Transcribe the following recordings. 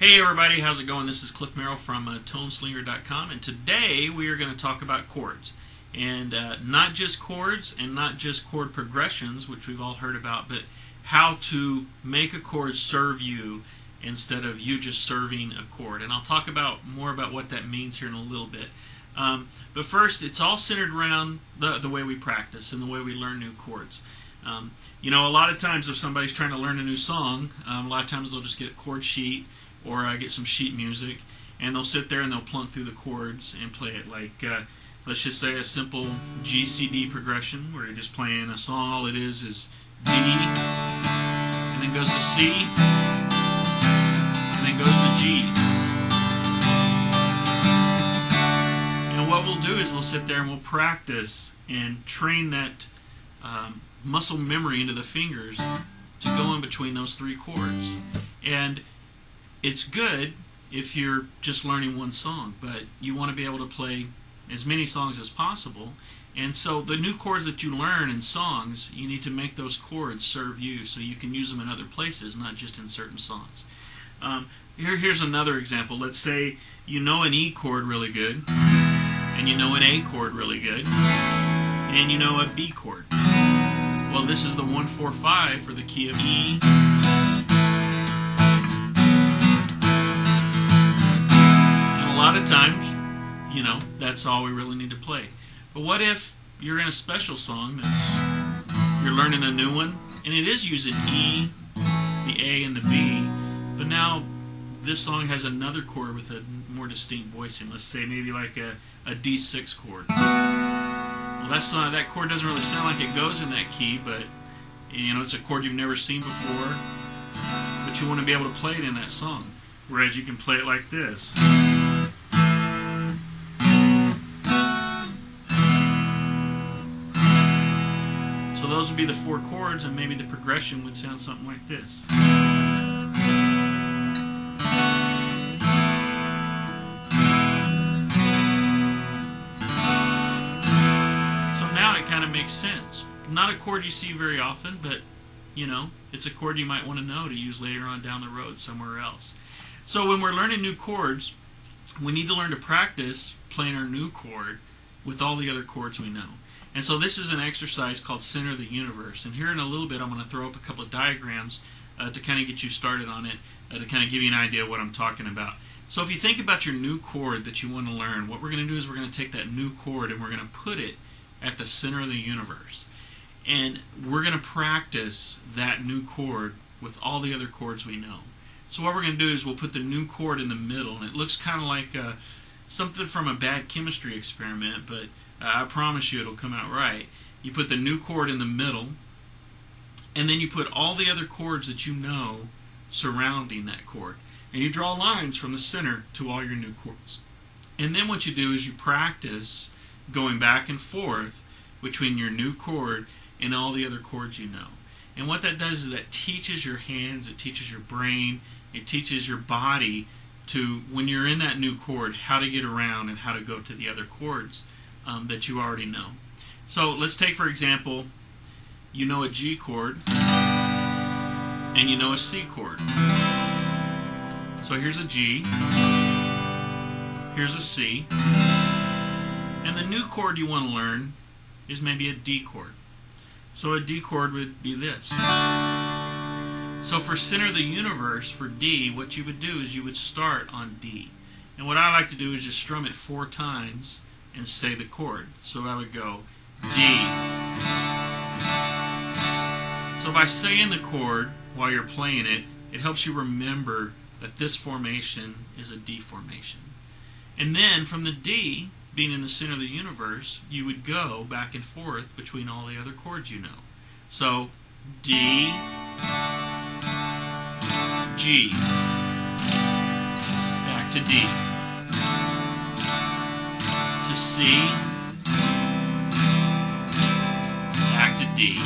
Hey everybody, how's it going? This is Cliff Merrill from toneslinger.com, and today we are going to talk about chords. And not just chords and not just chord progressions, which we've all heard about, but how to make a chord serve you instead of you just serving a chord. And I'll talk more about what that means here in a little bit. But first, it's all centered around the way we practice and the way we learn new chords. A lot of times if somebody's trying to learn a new song, a lot of times they'll just get a chord sheet or get some sheet music, and they'll sit there and they'll plunk through the chords and play it. Like, let's just say a simple G-C-D progression where you're just playing a song. All it is D, and then goes to C, and then goes to G. And what we'll do is we'll sit there and we'll practice and train that muscle memory into the fingers to go in between those three chords. And it's good if you're just learning one song, but you want to be able to play as many songs as possible. And so the new chords that you learn in songs, you need to make those chords serve you so you can use them in other places, not just in certain songs. Here's another example. Let's say you know an E chord really good, and you know an A chord really good, and you know a B chord. Well, this is the 1-4-5 for the key of E. A lot of times, that's all we really need to play. But what if you're in a special song you're learning a new one, and it is using E, the A, and the B, but now this song has another chord with a more distinct voicing. Let's say maybe like a D6 chord. Well, that chord doesn't really sound like it goes in that key, but it's a chord you've never seen before, but you want to be able to play it in that song. Whereas you can play it like this. So those would be the four chords, and maybe the progression would sound something like this. So now it kind of makes sense. Not a chord you see very often, but it's a chord you might want to know to use later on down the road somewhere else. So when we're learning new chords, we need to learn to practice playing our new chord with all the other chords we know. And so this is an exercise called Center of the Universe. And here in a little bit I'm going to throw up a couple of diagrams to kind of get you started on it, to kind of give you an idea of what I'm talking about. So if you think about your new chord that you want to learn, what we're going to do is we're going to take that new chord and we're going to put it at the center of the universe. And we're going to practice that new chord with all the other chords we know. So what we're going to do is we'll put the new chord in the middle, and it looks kind of like something from a bad chemistry experiment, but I promise you it'll come out right. You put the new chord in the middle, and then you put all the other chords that you know surrounding that chord. And you draw lines from the center to all your new chords. And then what you do is you practice going back and forth between your new chord and all the other chords you know. And what that does is that teaches your hands, it teaches your brain, it teaches your body to, when you're in that new chord, how to get around and how to go to the other chords that you already know. So let's take, for example, you know a G chord and you know a C chord. So here's a G, here's a C, and the new chord you want to learn is maybe a D chord. So a D chord would be this. So for Center of the Universe, for D, what you would do is you would start on D. And what I like to do is just strum it 4 times and say the chord. So I would go D. So by saying the chord while you're playing it, it helps you remember that this formation is a D formation. And then from the D, being in the center of the universe, you would go back and forth between all the other chords you know. So D, G, back to D, to C, back to D.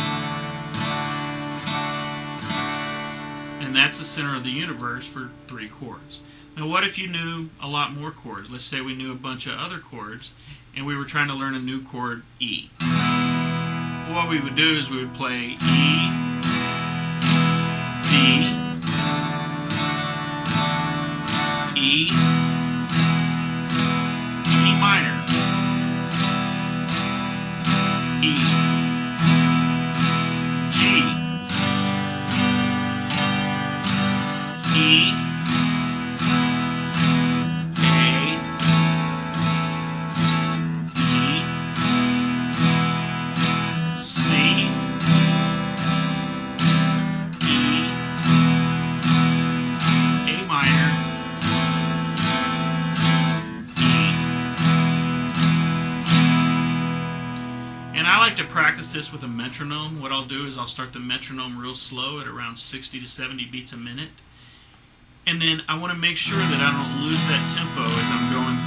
And that's the center of the universe for 3 chords. Now what if you knew a lot more chords? Let's say we knew a bunch of other chords and we were trying to learn a new chord, E. Well, what we would do is we would play E, D, E, A, E, C, E, A minor, E. And I like to practice this with a metronome. What I'll do is I'll start the metronome real slow at around 60 to 70 beats a minute. And then I want to make sure that I don't lose that tempo as I'm going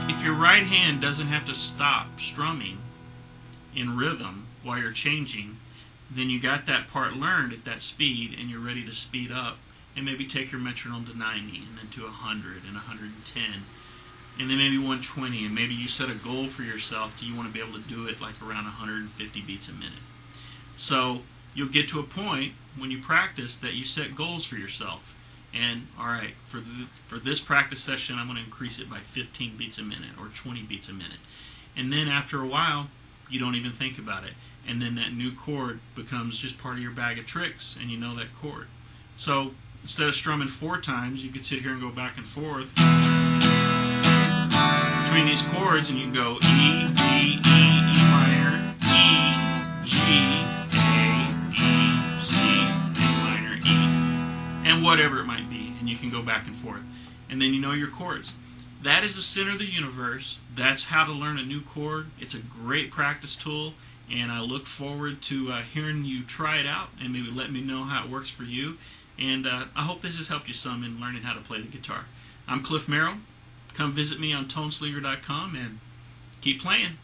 through. If your right hand doesn't have to stop strumming in rhythm while you're changing, then you got that part learned at that speed and you're ready to speed up and maybe take your metronome to 90 and then to 100 and 110 and then maybe 120, and maybe you set a goal for yourself. Do you want to be able to do it like around 150 beats a minute? So you'll get to a point when you practice that you set goals for yourself. And all right, for this practice session, I'm going to increase it by 15 beats a minute or 20 beats a minute. And then after a while, you don't even think about it. And then that new chord becomes just part of your bag of tricks, and you know that chord. So instead of strumming 4 times, you could sit here and go back and forth between these chords, and you can go E, D, E, E minor, E, G, A, E, C, A minor, E, and whatever it might be, and you can go back and forth. And then you know your chords. That is the center of the universe. That's how to learn a new chord. It's a great practice tool, and I look forward to hearing you try it out and maybe let me know how it works for you. And I hope this has helped you some in learning how to play the guitar. I'm Cliff Merrill. Come visit me on toneslinger.com and keep playing.